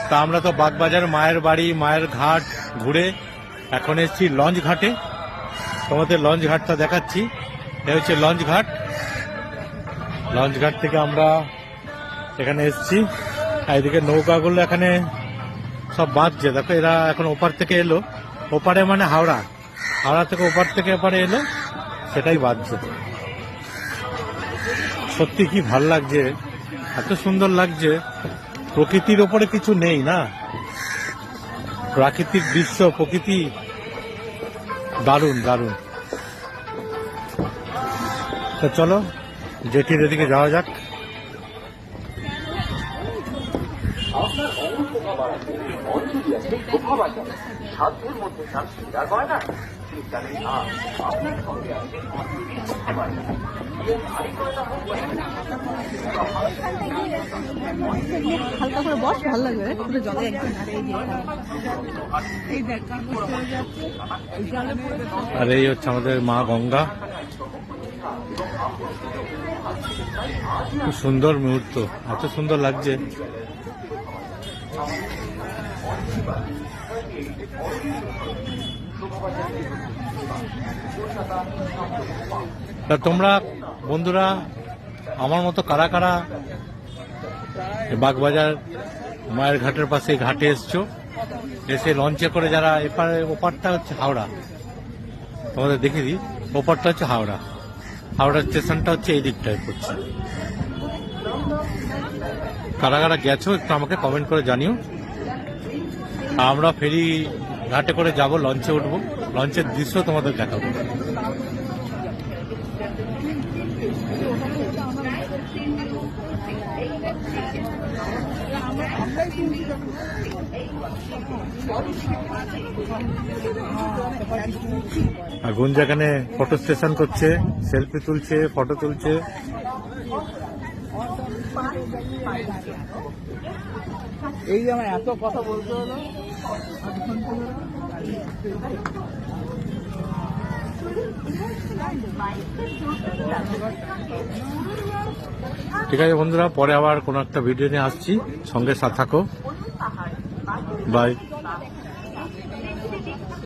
তা আমরা তো বাগবাজার মায়ের বাড়ি মায়ের ঘাট ঘুরে এখন এসেছি লঞ্চ ঘাটে। তোমাদের লঞ্চ ঘাটটা দেখাচ্ছি। এটা হচ্ছে লঞ্চ ঘাট। লঞ্চ ঘাট থেকে আমরা এখানে এসেছি। এদিকে নৌকাগুলো এখানে সব বাঁধছে। দেখো এরা এখন ওপার থেকে এলো, ওপারে মানে হাওড়া, হাওড়া থেকে ওপার থেকে এপারে এলো, সেটাই বাঁধছে। সত্যি কি ভাল লাগছে, এত সুন্দর লাগছে। প্রকৃতির ওপরে কিছু নেই না, প্রাকৃতিক দৃশ্য, প্রকৃতি দারুণ দারুণ। তো চলো জেটির এদিকে যাওয়া যাক। হালকা করে বস, ভালো লাগবে জলে একদম। আর এই হচ্ছে আমাদের মা গঙ্গা। খুব সুন্দর মুহূর্ত, এত সুন্দর লাগছে। তা তোমরা বন্ধুরা আমার মতো কারা কারা বাগবাজার মায়ের ঘাটের পাশে ঘাটে এসছো, এসে লঞ্চে করে যারা এপারে, ওপারটা হচ্ছে হাওড়া, তোমাদের দেখে দিই, ওপারটা হচ্ছে হাওড়া, হাওড়া স্টেশনটা হচ্ছে এই দিকটায় পড়ছে। কারা কারা গেছো একটু আমাকে কমেন্ট করে জানিও। আমরা ফেরি ঘাটে করে যাব, লঞ্চে উঠবো, লঞ্চের দৃশ্য তোমাদের দেখাবো। আর গুঞ্জ এখানে ফটো সেশন করছে, সেলফি তুলছে, ফটো তুলছে। এই যে আমার এত কথা বলতে হলো। ঠিক আছে বন্ধুরা, পরে আবার কোনো একটা ভিডিও নিয়ে আসছি, সঙ্গে সাথে থাকো। বাই।